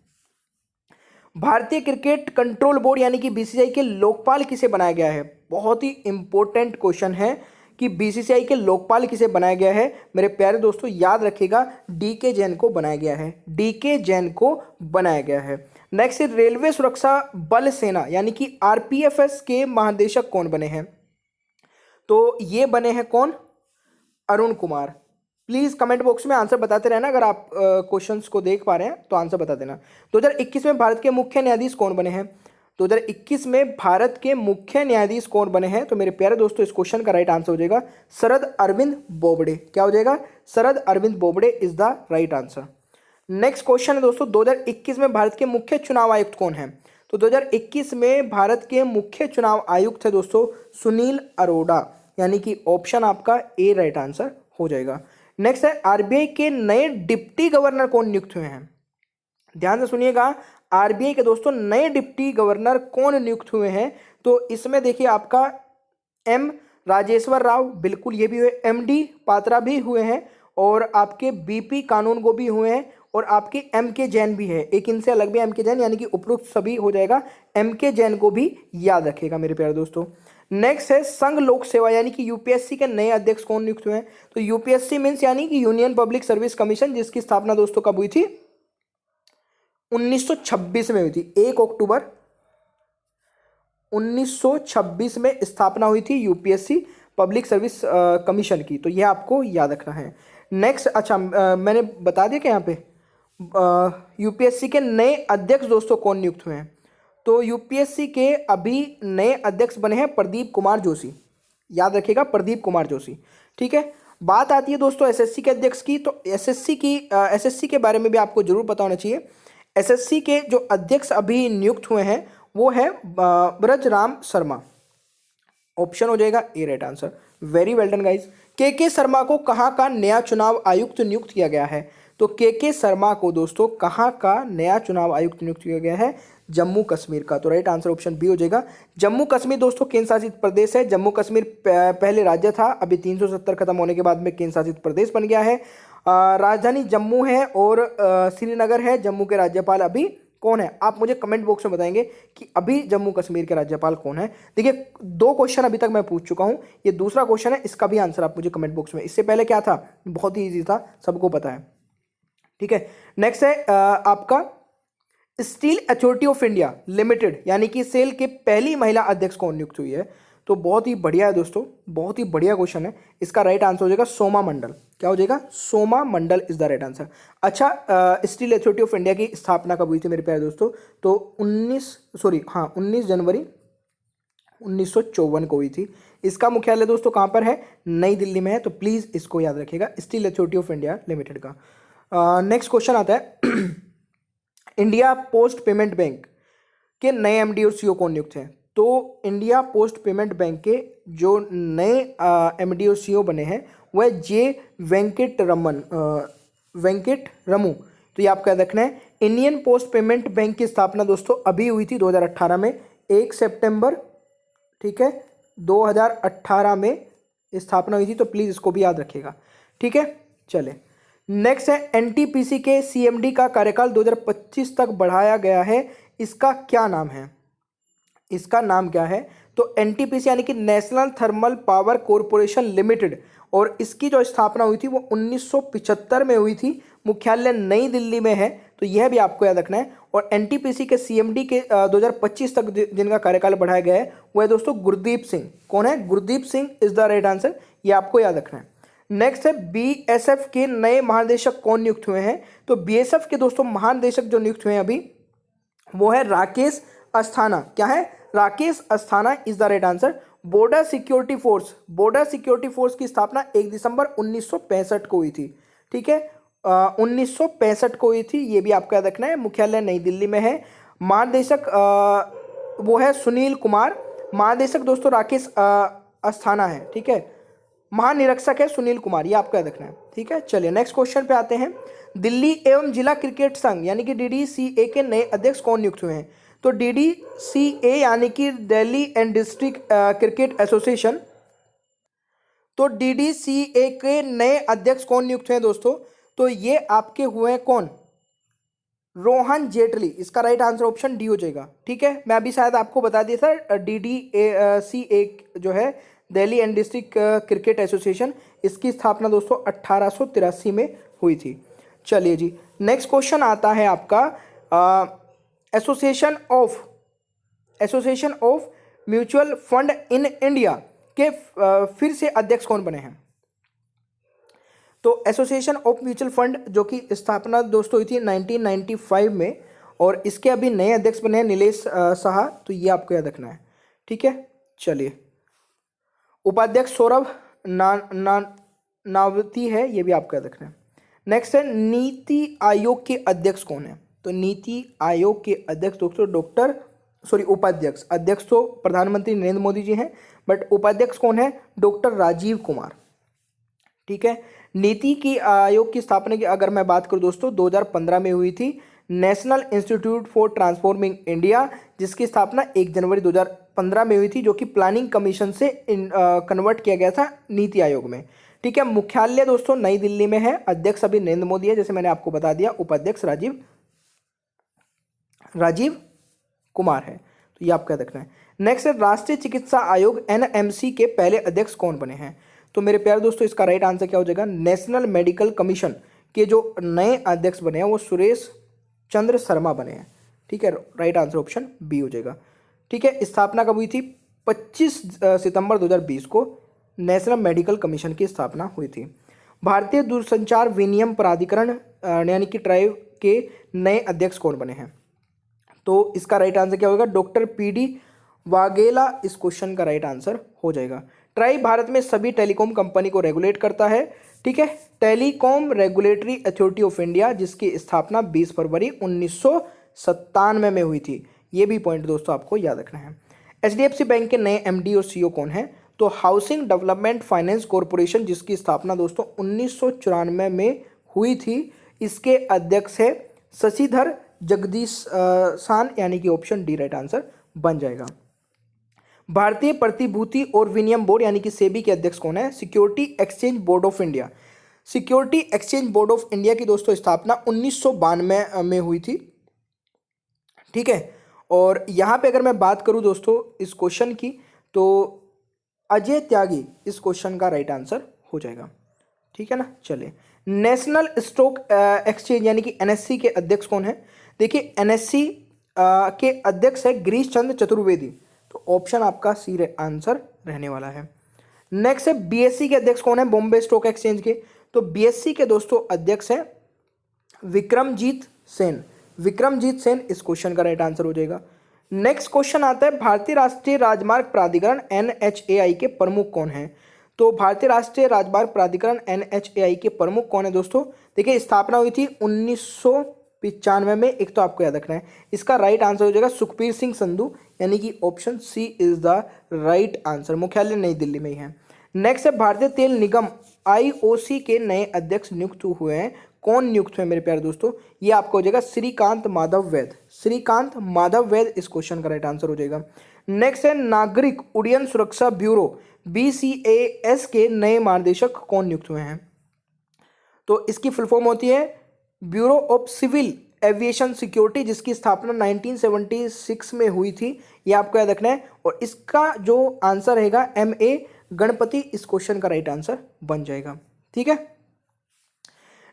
भारतीय क्रिकेट कंट्रोल बोर्ड यानी कि बीसीसीआई के लोकपाल किसे बनाया गया है? बहुत ही इंपॉर्टेंट क्वेश्चन है कि बीसीसीआई के लोकपाल किसे बनाया गया है। मेरे प्यारे दोस्तों याद रखिएगा, डीके जैन को बनाया गया है। डीके जैन को बनाया गया है। नेक्स्ट, रेलवे सुरक्षा बल सेना यानी कि आरपीएफएस के महानिदेशक कौन बने हैं? तो ये बने हैं कौन? Arun Kumar. Please comment box में आंसर बताते रहना, अगर आप क्वेश्चंस को देख पा रहे हैं तो आंसर बता देना। 2021 में भारत के मुख्य न्यायाधीश कौन बने हैं? 2021 में भारत के मुख्य न्यायाधीश कौन बने हैं? तो मेरे प्यारे दोस्तों इस क्वेश्चन का राइट आंसर हो जाएगा शरद अरविंद बोबडे। क्या हो जाएगा? Sharad Arvind Bobde is the right answer. Next question है दोस्तों 2021 में भारत के मुख्य चुनाव आयुक्त कौन है? तो 2021 में भारत के मुख्य चुनाव आयुक्त है दोस्तों सुनील अरोड़ा, यानी कि ऑप्शन आपका ए राइट आंसर हो जाएगा। नेक्स्ट है आरबीआई के नए डिप्टी गवर्नर कौन नियुक्त हुए हैं? ध्यान से सुनिएगा, आरबीआई के दोस्तों नए डिप्टी गवर्नर कौन नियुक्त हुए हैं? तो इसमें देखिए आपका एम राजेश्वर राव, बिल्कुल ये भी हुए, एमडी पात्रा भी हुए हैं, और आपके बीपी कानून को भी हुए हैं, और आपके एम के जैन भी है। एक इनसे अलग भी एम के जैन, यानी कि उपरोक्त सभी हो जाएगा। एम के जैन को भी याद रखेगा मेरे प्यारे दोस्तों। नेक्स्ट है संघ लोक सेवा यानी कि यूपीएससी के नए अध्यक्ष कौन नियुक्त हुए हैं? तो यूपीएससी मीन्स यानी कि यूनियन पब्लिक सर्विस कमीशन, जिसकी स्थापना दोस्तों कब हुई थी? 1926 में हुई थी। 1 अक्टूबर 1926 में स्थापना हुई थी यूपीएससी पब्लिक सर्विस कमीशन की, तो यह आपको याद रखना है। नेक्स्ट, अच्छा मैंने बता दिया कि यहाँ पे यूपीएससी के नए अध्यक्ष दोस्तों कौन नियुक्त हुए हैं? तो यूपीएससी के अभी नए अध्यक्ष बने हैं प्रदीप कुमार जोशी। याद रखिएगा, प्रदीप कुमार जोशी। ठीक है, बात आती है दोस्तों एसएससी के अध्यक्ष की, तो एसएससी के बारे में भी आपको जरूर पता होना चाहिए। एसएससी के जो अध्यक्ष अभी नियुक्त हुए हैं वो है ब्रजराम शर्मा। ऑप्शन हो जाएगा A right answer. Very well done guys. K Sharma को कहाँ का नया चुनाव आयुक्त नियुक्त किया गया है? तो के शर्मा को दोस्तों कहाँ का नया चुनाव आयुक्त नियुक्त किया गया है? जम्मू कश्मीर का। तो राइट आंसर ऑप्शन बी हो जाएगा। जम्मू कश्मीर दोस्तों केंद्र शासित प्रदेश है। जम्मू कश्मीर पहले राज्य था, अभी 370 खत्म होने के बाद में केंद्र शासित प्रदेश बन गया है। राजधानी जम्मू है और श्रीनगर है। जम्मू के राज्यपाल अभी कौन है? आप मुझे कमेंट बॉक्स में बताएंगे कि अभी जम्मू कश्मीर के राज्यपाल कौन है। देखिए 2 क्वेश्चन अभी तक मैं पूछ चुका हूं, ये दूसरा क्वेश्चन है, इसका भी आंसर आप मुझे कमेंट बॉक्स में। इससे पहले क्या था? बहुत ही ईजी था, सबको पता है। ठीक है, नेक्स्ट है आपका steel authority of India limited यानी कि सेल के पहली महिला अध्यक्ष कौन नियुक्त हुई है? तो बहुत ही बढ़िया है दोस्तों, बहुत ही बढ़िया क्वेश्चन है। इसका राइट आंसर हो जाएगा सोमा मंडल। क्या हो जाएगा? सोमा मंडल इज द राइट आंसर। अच्छा, स्टील अथॉरिटी ऑफ इंडिया की स्थापना कब हुई थी मेरे प्यारे दोस्तों? तो 19 जनवरी 1954 को हुई थी। इसका मुख्यालय दोस्तों कहाँ पर है? नई दिल्ली में है, तो प्लीज़ इसको याद रखिएगा, steel authority of India limited का। नेक्स्ट क्वेश्चन आता है इंडिया पोस्ट पेमेंट बैंक के नए एमडी और सीईओ कौन नियुक्त हैं? तो इंडिया पोस्ट पेमेंट बैंक के जो नए एमडी और सीईओ बने हैं वह जे वेंकट रमू। तो ये आपका याद रखना है। इंडियन पोस्ट पेमेंट बैंक की स्थापना दोस्तों अभी हुई थी 2018 में, 1 सितंबर, ठीक है, 2018 में स्थापना हुई थी, तो प्लीज़ इसको भी याद रखिएगा। ठीक है, चले नेक्स्ट है एनटीपीसी के सीएमडी का कार्यकाल 2025 तक बढ़ाया गया है, इसका क्या नाम है? इसका नाम क्या है? तो एनटीपीसी यानी कि national thermal power corporation limited, और इसकी जो स्थापना हुई थी वो 1975 में हुई थी। मुख्यालय नई दिल्ली में है, तो यह भी आपको याद रखना है। और एनटीपीसी के सीएमडी के 2025 तक जिनका कार्यकाल बढ़ाया गया है वो है दोस्तों गुरदीप सिंह। कौन है? Gurdeep Singh is the right answer, ये आपको याद रखना है। नेक्स्ट है बीएसएफ के नए महानिदेशक कौन नियुक्त हुए हैं? तो बीएसएफ के दोस्तों महानिदेशक जो नियुक्त हुए हैं अभी वो है राकेश अस्थाना। क्या है? Rakesh Asthana is the right answer. Border security force, border security force की स्थापना 1 दिसंबर 1965 को हुई थी। ठीक है, 1965 को हुई थी, ये भी आपको याद रखना है। मुख्यालय नई दिल्ली में है। महानिदेशक वो है सुनील कुमार। महानिदेशक दोस्तों राकेश अस्थाना है। ठीक है, महानिरीक्षक है सुनील कुमार, ये आपको याद रखना है। ठीक है, चलिए नेक्स्ट क्वेश्चन पे आते हैं। दिल्ली एवं जिला क्रिकेट संघ यानी कि डीडीसीए के नए अध्यक्ष कौन नियुक्त हुए हैं? तो डीडीसीए यानी कि Delhi and district cricket association, तो डीडीसीए के नए अध्यक्ष कौन नियुक्त हुए हैं दोस्तों? तो ये आपके हुए हैं कौन? रोहन जेटली। इसका राइट आंसर ऑप्शन डी हो जाएगा। ठीक है, मैं अभी शायद आपको बता दिया था, डीडीसीए जो है Delhi and district cricket association, इसकी स्थापना दोस्तों 1883 में हुई थी। चलिए जी, नेक्स्ट क्वेश्चन आता है आपका association of mutual fund in India के फिर से अध्यक्ष कौन बने हैं? तो एसोसिएशन ऑफ म्यूचुअल फंड जो कि स्थापना दोस्तों हुई थी 1995 में, और इसके अभी नए अध्यक्ष बने हैं नीलेश साहा, तो ये आपको याद रखना है। ठीक है, चलिए उपाध्यक्ष सौरभ नावती है, ये भी आपको याद रखना है। नेक्स्ट है नीति आयोग के अध्यक्ष कौन है? तो नीति आयोग के अध्यक्ष दोस्तों उपाध्यक्ष, अध्यक्ष तो प्रधानमंत्री नरेंद्र मोदी जी हैं, बट उपाध्यक्ष कौन है? डॉक्टर राजीव कुमार। ठीक है, नीति की आयोग की स्थापना की अगर मैं बात करूं दोस्तों 2015 में हुई थी। National institute for transforming India, जिसकी स्थापना 1 जनवरी 2015 में हुई थी, जो कि प्लानिंग कमीशन से कन्वर्ट किया गया था नीति आयोग में। ठीक है, मुख्यालय दोस्तों नई दिल्ली में है। अध्यक्ष अभी नरेंद्र मोदी है, जैसे मैंने आपको बता दिया। उपाध्यक्ष राजीव कुमार है, तो ये आपका रखना है। नेक्स्ट है राष्ट्रीय चिकित्सा आयोग एनएमसी के पहले अध्यक्ष कौन बने हैं? तो मेरे प्यारे दोस्तों इसका राइट आंसर क्या हो जाएगा? नेशनल मेडिकल कमीशन के जो नए अध्यक्ष बने हैं वो सुरेश चंद्र शर्मा बने हैं। ठीक है, राइट आंसर ऑप्शन बी हो जाएगा। ठीक है, स्थापना कब हुई थी? 25 सितंबर 2020 को नेशनल मेडिकल कमीशन की स्थापना हुई थी। भारतीय दूरसंचार विनियम प्राधिकरण यानी कि ट्राई के नए अध्यक्ष कौन बने हैं? तो इसका राइट आंसर क्या होगा? डॉक्टर पीडी वाघेला इस क्वेश्चन का राइट आंसर हो जाएगा। ट्राई भारत में सभी टेलीकॉम कंपनी को रेगुलेट करता है। ठीक है, telecom regulatory authority of India, जिसकी स्थापना 20 फरवरी 1997 में हुई थी। ये भी पॉइंट दोस्तों आपको याद रखना है। एचडीएफसी बैंक के नए एमडी और सीईओ कौन है? तो हाउसिंग डेवलपमेंट फाइनेंस कॉरपोरेशन, जिसकी स्थापना दोस्तों 1994 में हुई थी, इसके अध्यक्ष है शशिधर जगदीशान, यानी कि ऑप्शन डी राइट आंसर बन जाएगा। भारतीय प्रतिभूति और विनिमय बोर्ड यानी कि सेबी के अध्यक्ष कौन है? Security exchange board of India. Security exchange board of India की दोस्तों स्थापना 1992 में हुई थी। ठीक है, और यहाँ पे अगर मैं बात करूँ दोस्तों इस क्वेश्चन की, तो अजय त्यागी इस क्वेश्चन का राइट आंसर हो जाएगा। ठीक है ना, चलिए नेशनल स्टॉक एक्सचेंज यानी कि एनएससी के अध्यक्ष कौन है? देखिए एनएससी के अध्यक्ष है गिरीश चंद्र चतुर्वेदी, तो ऑप्शन आपका सी आंसर रहने वाला है। नेक्स्ट है बीएससी के अध्यक्ष कौन है? बॉम्बे स्टॉक एक्सचेंज के, तो बीएससी के दोस्तों अध्यक्ष है विक्रमजीत सेन। विक्रमजीत सेन इस क्वेश्चन का राइट आंसर हो जाएगा। नेक्स्ट क्वेश्चन आता है भारतीय राष्ट्रीय राजमार्ग प्राधिकरण एनएचएआई के प्रमुख कौन है? तो भारतीय राष्ट्रीय राजमार्ग प्राधिकरण एनएचएआई के प्रमुख कौन है दोस्तों? देखिए स्थापना हुई थी 1995 में, एक तो आपको याद रखना है। इसका राइट आंसर हो जाएगा सुखबीर सिंह संधू, यानी कि option C is the right answer. मुख्यालय नई दिल्ली में ही है। नेक्स्ट है भारतीय तेल निगम आईओसी के नए अध्यक्ष नियुक्त हुए हैं। कौन नियुक्त हुए मेरे प्यारे दोस्तों? ये आपको हो जाएगा श्रीकांत माधव वैद। श्रीकांत माधव वैद इस क्वेश्चन का राइट आंसर हो जाएगा। नेक्स्ट है नागरिक उड्डयन सुरक्षा ब्यूरो बीसीएएस के नए महानिदेशक कौन नियुक्त हुए हैं? तो इसकी फुल फॉर्म होती है bureau of civil aviation security, जिसकी स्थापना 1976 में हुई थी। ये आपको याद रखना है, और इसका जो आंसर रहेगा MA गणपति इस क्वेश्चन का राइट आंसर बन जाएगा। ठीक है,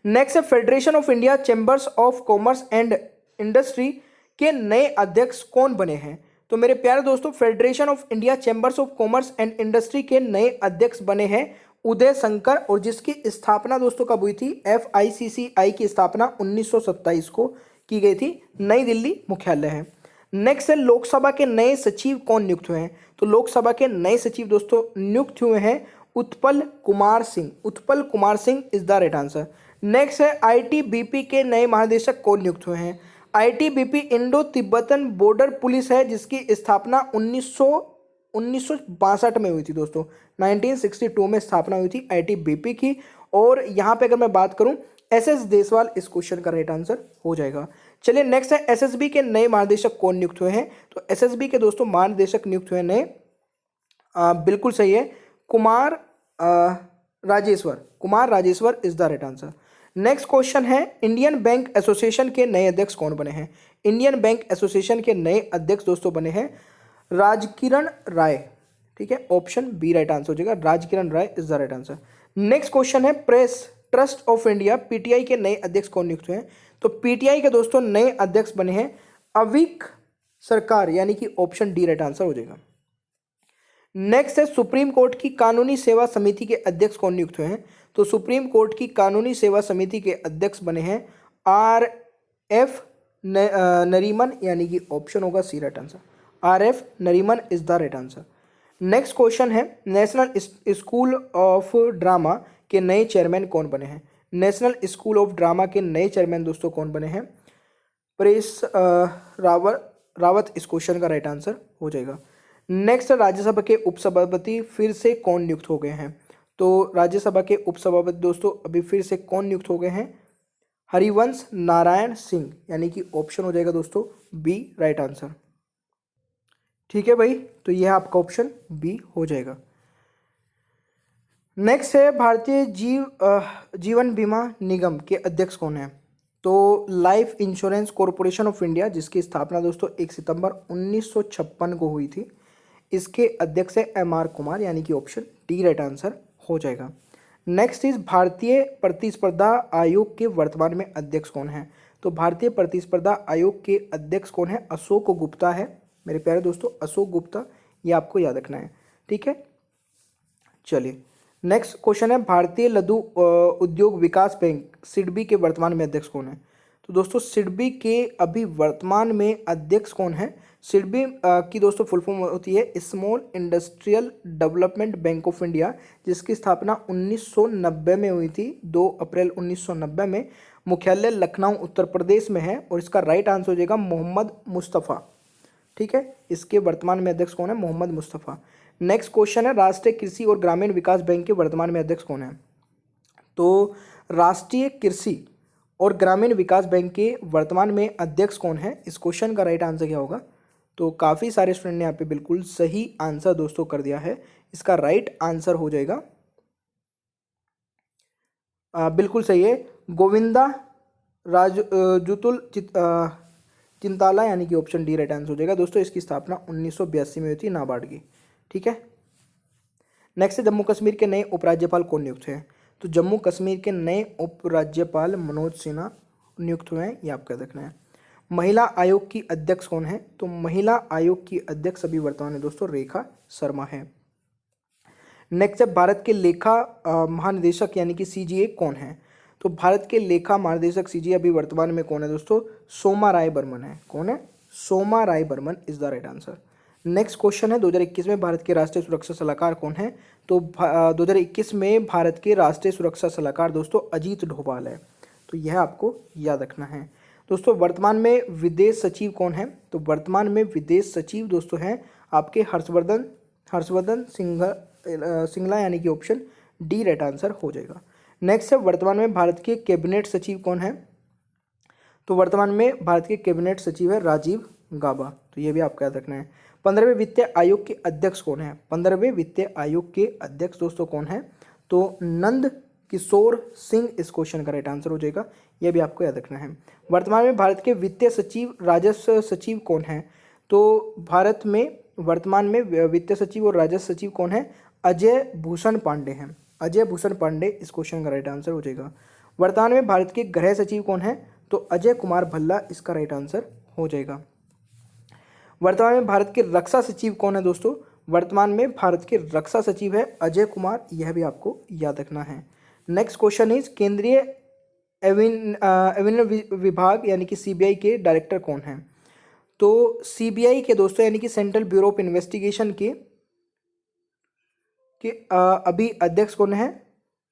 नेक्स्ट है federation of India chambers of commerce and industry के नए अध्यक्ष कौन बने हैं? तो मेरे प्यारे दोस्तों, federation of India chambers of commerce and industry के नए अध्यक्ष बने हैं उदय शंकर, और जिसकी स्थापना दोस्तों कब हुई थी? FICCI की स्थापना 1927 को की गई थी, नई दिल्ली मुख्यालय है। नेक्स्ट है लोकसभा के नए सचिव कौन नियुक्त हुए हैं? तो लोकसभा के नए सचिव दोस्तों नियुक्त हुए हैं Utpal Kumar Singh. Utpal Kumar Singh is the right answer. Next है ITBP के नए महानिदेशक कौन नियुक्त हुए हैं? ITBP Indo Tibetan border police है, जिसकी स्थापना 1962 में हुई थी दोस्तों। 1962 में स्थापना हुई थी ITBP की। और यहाँ पे अगर मैं बात करूँ SS देसवाल इस क्वेश्चन का राइट आंसर हो जाएगा। चलिए नेक्स्ट है SSB के नए महानिदेशक कौन नियुक्त हुए हैं? तो SSB के दोस्तों महानिदेशक नियुक्त हुए नए, बिल्कुल सही है, Kumar Rajeshwar is the right answer. Next question है इंडियन बैंक एसोसिएशन के नए अध्यक्ष कौन बने हैं? इंडियन बैंक एसोसिएशन के नए अध्यक्ष दोस्तों बने हैं राजकिरण राय। ठीक है, ऑप्शन बी राइट आंसर हो जाएगा, Rajkiran Rai is the right answer. Next question है press trust of India PTI के नए अध्यक्ष कौन नियुक्त हुए हैं? तो PTI के दोस्तों नए अध्यक्ष बने हैं अविक सरकार, यानी कि ऑप्शन डी राइट आंसर हो जाएगा। नेक्स्ट है सुप्रीम कोर्ट की कानूनी सेवा समिति के अध्यक्ष कौन नियुक्त हुए हैं? तो सुप्रीम कोर्ट की कानूनी सेवा समिति के अध्यक्ष बने हैं RF नरीमन, यानी कि ऑप्शन होगा C right answer, RF Nariman is the right answer. Next question है नेशनल स्कूल ऑफ ड्रामा के नए चेयरमैन कौन बने हैं? नेशनल स्कूल ऑफ ड्रामा के नए चेयरमैन दोस्तों कौन बने हैं? परेश रावत इस क्वेश्चन का राइट आंसर हो जाएगा। नेक्स्ट राज्यसभा के उपसभापति फिर से कौन नियुक्त हो गए हैं? तो राज्यसभा के उपसभापति दोस्तों अभी फिर से कौन नियुक्त हो गए हैं? हरिवंश नारायण सिंह, यानी कि ऑप्शन हो जाएगा दोस्तों बी राइट आंसर। ठीक है भाई, तो यह आपका ऑप्शन बी हो जाएगा। नेक्स्ट है भारतीय जीवन बीमा निगम के अध्यक्ष कौन है? तो life insurance corporation of India, जिसकी स्थापना दोस्तों 1 सितंबर 1956 को हुई थी, इसके अध्यक्ष है MR कुमार, यानी कि ऑप्शन डी राइट आंसर हो जाएगा। नेक्स्ट इज भारतीय प्रतिस्पर्धा आयोग के वर्तमान में अध्यक्ष कौन है? तो भारतीय प्रतिस्पर्धा आयोग के अध्यक्ष कौन है? अशोक गुप्ता है मेरे प्यारे दोस्तों, अशोक गुप्ता, ये आपको याद रखना है। ठीक है, चलिए नेक्स्ट क्वेश्चन है भारतीय लघु उद्योग विकास बैंक SIDBI के वर्तमान में अध्यक्ष कौन है? तो दोस्तों SIDBI के अभी वर्तमान में अध्यक्ष कौन है? SIDBI की दोस्तों फुल फॉर्म होती है small industrial development bank of India, जिसकी स्थापना 1990 में हुई थी, 2 अप्रैल 1990 में। मुख्यालय लखनऊ उत्तर प्रदेश में है, और इसका राइट आंसर हो जाएगा मोहम्मद मुस्तफ़ा। ठीक है, इसके वर्तमान में अध्यक्ष कौन है? मोहम्मद मुस्तफ़ा। नेक्स्ट क्वेश्चन है राष्ट्रीय कृषि और ग्रामीण विकास बैंक के वर्तमान में अध्यक्ष कौन है? तो राष्ट्रीय कृषि और ग्रामीण विकास बैंक के वर्तमान में अध्यक्ष कौन है? इस क्वेश्चन का राइट आंसर क्या होगा? तो काफ़ी सारे स्टूडेंट ने यहाँ पे बिल्कुल सही आंसर दोस्तों कर दिया है। इसका राइट आंसर हो जाएगा बिल्कुल सही है, गोविंदा जुतुल चिंताला, यानी कि ऑप्शन डी राइट आंसर हो जाएगा दोस्तों। इसकी स्थापना 1982 में हुई थी नाबार्ड की। ठीक है, नेक्स्ट जम्मू कश्मीर के नए उपराज्यपाल कौन नियुक्त हैं? तो जम्मू कश्मीर के नए उपराज्यपाल मनोज सिन्हा नियुक्त हुए हैं, ये आपका देखना है। महिला आयोग की अध्यक्ष कौन है? तो महिला आयोग की अध्यक्ष अभी वर्तमान में दोस्तों रेखा शर्मा है। नेक्स्ट है भारत के लेखा महानिदेशक यानी कि CGA कौन है? तो भारत के लेखा महानिदेशक CGA अभी वर्तमान में कौन है दोस्तों? सोमा राय बर्मन है। कौन है? Soma Rai Burman is the right answer. Next question है 2021 में भारत के राष्ट्रीय सुरक्षा सलाहकार कौन है? तो 2021 में भारत के राष्ट्रीय सुरक्षा सलाहकार दोस्तों अजीत डोभाल है, तो यह आपको याद रखना है। दोस्तों वर्तमान में विदेश सचिव कौन है? तो वर्तमान में विदेश सचिव दोस्तों हैं आपके हर्षवर्धन सिंगला, यानी कि ऑप्शन डी राइट आंसर हो जाएगा। नेक्स्ट है वर्तमान में भारत के कैबिनेट सचिव कौन है? तो वर्तमान में भारत के कैबिनेट सचिव है राजीव गाबा, तो ये भी आपको याद रखना है। 15वें वित्तीय आयोग के अध्यक्ष कौन है? 15वें वित्तीय आयोग के अध्यक्ष दोस्तों कौन है? तो नंद किशोर सिंह इस क्वेश्चन का राइट आंसर हो जाएगा, यह भी आपको याद रखना है। वर्तमान में भारत के वित्तीय सचिव राजस्व सचिव कौन है? तो भारत में वर्तमान में वित्तीय सचिव और राजस्व सचिव कौन है? अजय भूषण पांडे हैं। अजय भूषण पांडे इस क्वेश्चन का राइट आंसर हो जाएगा। वर्तमान में भारत के गृह सचिव कौन है? तो अजय कुमार भल्ला इसका राइट आंसर हो जाएगा। वर्तमान में भारत के रक्षा सचिव कौन है दोस्तों? वर्तमान में भारत के रक्षा सचिव है अजय कुमार, यह भी आपको याद रखना है। नेक्स्ट क्वेश्चन इज केंद्रीय एविडेंस विभाग यानी कि सीबीआई के डायरेक्टर कौन है? तो सीबीआई के दोस्तों यानी कि सेंट्रल ब्यूरो ऑफ इन्वेस्टिगेशन के अभी अध्यक्ष कौन है?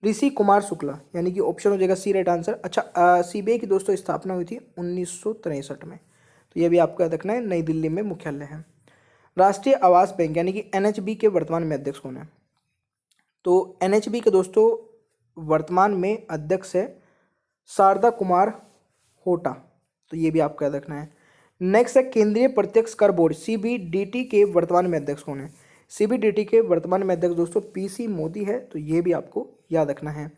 ऋषि कुमार शुक्ला, यानी कि ऑप्शन हो जाएगा सी राइट आंसर। अच्छा, सीबीआई की दोस्तों स्थापना हुई थी 1963 में, तो ये भी आपको याद रखना है, नई दिल्ली में मुख्यालय है। राष्ट्रीय आवास बैंक यानी कि एनएचबी के वर्तमान में अध्यक्ष कौन है? तो एनएचबी के दोस्तों वर्तमान में अध्यक्ष है शारदा कुमार होटा, तो ये भी आपको याद रखना है। नेक्स्ट है केंद्रीय प्रत्यक्ष कर बोर्ड सीबीडीटी के वर्तमान में अध्यक्ष कौन है? सीबीडीटी के वर्तमान में अध्यक्ष दोस्तों पीसी मोदी है, तो ये भी आपको याद रखना है।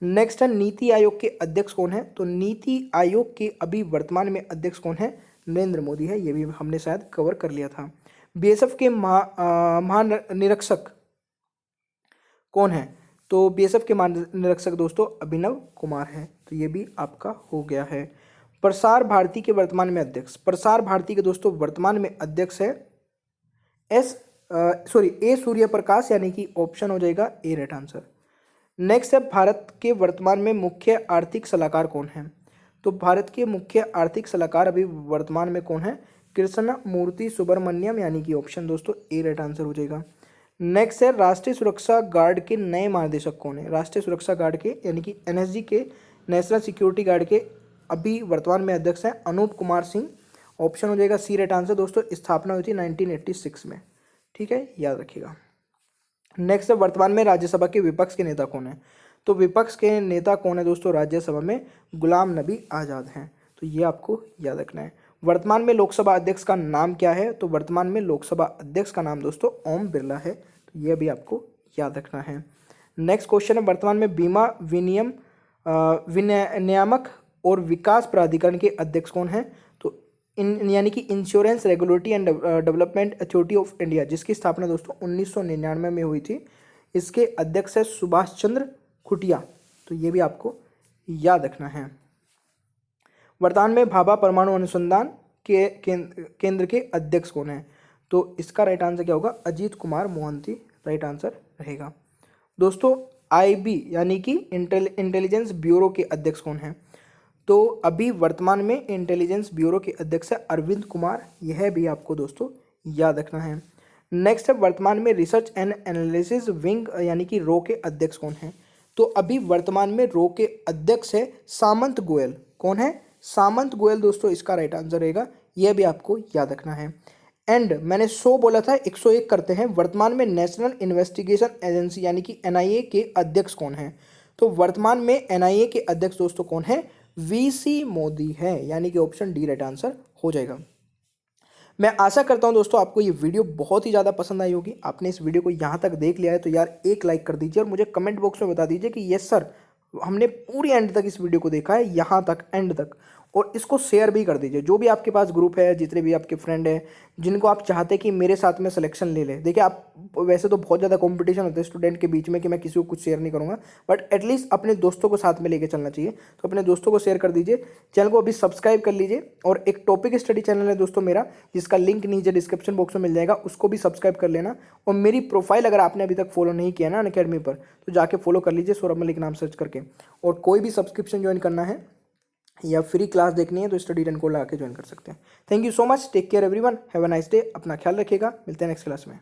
नेक्स्ट है नीति आयोग के अध्यक्ष कौन है? तो नीति आयोग के अभी वर्तमान में अध्यक्ष कौन है? नरेंद्र मोदी है, ये भी हमने शायद कवर कर लिया था। बीएसएफ के महानिरीक्षक कौन है? तो बीएसएफ के महानिरीक्षक दोस्तों अभिनव कुमार है, तो ये भी आपका हो गया है। प्रसार भारती के वर्तमान में अध्यक्ष, प्रसार भारती के दोस्तों वर्तमान में अध्यक्ष है ए सूर्य प्रकाश, यानी कि ऑप्शन हो जाएगा ए राइट आंसर। नेक्स्ट है भारत के वर्तमान में मुख्य आर्थिक सलाहकार कौन है? तो भारत के मुख्य आर्थिक सलाहकार अभी वर्तमान में कौन है? कृष्ण मूर्ति सुब्रमण्यम, यानी कि ऑप्शन दोस्तों ए राइट आंसर हो जाएगा। नेक्स्ट है राष्ट्रीय सुरक्षा गार्ड के नए महानिदेशक कौन है? राष्ट्रीय सुरक्षा गार्ड के यानी कि एनएसजी के, नेशनल सिक्योरिटी गार्ड के अभी वर्तमान में अध्यक्ष हैं अनूप कुमार सिंह, ऑप्शन हो जाएगा सी राइट आंसर। दोस्तों स्थापना हुई थी 1986 में, ठीक है, याद रखिएगा। नेक्स्ट है वर्तमान में राज्यसभा के विपक्ष के नेता कौन है? तो विपक्ष के नेता कौन है दोस्तों राज्यसभा में? गुलाम नबी आज़ाद हैं, तो ये आपको याद रखना है। वर्तमान में लोकसभा अध्यक्ष का नाम क्या है? तो वर्तमान में लोकसभा अध्यक्ष का नाम दोस्तों ओम बिरला है, तो ये भी आपको याद रखना है। नेक्स्ट क्वेश्चन है वर्तमान में बीमा विनियामक और विकास प्राधिकरण के अध्यक्ष कौन है? तो यानी कि insurance regulatory and development authority of India, जिसकी स्थापना दोस्तों 1999 में हुई थी, इसके अध्यक्ष है सुभाष चंद्र खुटिया, तो ये भी आपको याद रखना है। वर्तमान में भाभा परमाणु अनुसंधान के केंद्र के अध्यक्ष कौन है? तो इसका राइट आंसर क्या होगा? अजीत कुमार मोहंती राइट आंसर रहेगा। दोस्तों आईबी यानी कि इंटेलिजेंस ब्यूरो के अध्यक्ष कौन है? तो अभी वर्तमान में इंटेलिजेंस ब्यूरो के अध्यक्ष है अरविंद कुमार, यह भी आपको दोस्तों याद रखना है। नेक्स्ट है वर्तमान में रिसर्च एंड एनालिसिस विंग यानी कि रो के अध्यक्ष कौन है? तो अभी वर्तमान में रो के अध्यक्ष है सामंत गोयल। कौन है? सामंत गोयल, दोस्तों इसका राइट आंसर रहेगा, यह भी आपको याद रखना है। एंड मैंने 100 बोला था, 101 करते हैं। वर्तमान में नेशनल इन्वेस्टिगेशन एजेंसी यानी कि एनआईए के अध्यक्ष कौन है? तो वर्तमान में एनआईए के अध्यक्ष दोस्तों कौन है? वीसी मोदी है, यानी कि ऑप्शन डी राइट आंसर हो जाएगा। मैं आशा करता हूं दोस्तों आपको ये वीडियो बहुत ही ज़्यादा पसंद आई होगी। आपने इस वीडियो को यहाँ तक देख लिया है तो यार एक लाइक कर दीजिए और मुझे कमेंट बॉक्स में बता दीजिए कि यस सर हमने पूरी एंड तक इस वीडियो को देखा है, यहाँ तक एंड तक। और इसको शेयर भी कर दीजिए, जो भी आपके पास ग्रुप है, जितने भी आपके फ्रेंड हैं जिनको आप चाहते हैं कि मेरे साथ में सिलेक्शन ले ले। देखिए आप वैसे तो बहुत ज़्यादा कंपटीशन होता है स्टूडेंट के बीच में कि मैं किसी को कुछ शेयर नहीं करूँगा, बट एटलीस्ट अपने दोस्तों को साथ में लेके चलना चाहिए। तो अपने दोस्तों को शेयर कर दीजिए, चैनल को अभी सब्सक्राइब कर लीजिए। और एक टॉपिक स्टडी चैनल है दोस्तों मेरा, जिसका लिंक नीचे डिस्क्रिप्शन बॉक्स में मिल जाएगा, उसको भी सब्सक्राइब कर लेना। और मेरी प्रोफाइल अगर आपने अभी तक फॉलो नहीं किया ना अनअकैडमी पर, तो जाके फॉलो कर लीजिए सौरभ मलिक नाम सर्च करके। और कोई भी सब्सक्रिप्शन ज्वाइन करना है या फ्री क्लास देखनी है तो स्टडी डन को लगा के ज्वाइन कर सकते हैं। Thank you so much, take care everyone, have a nice day, अपना ख्याल रखिएगा, मिलते हैं नेक्स्ट क्लास में।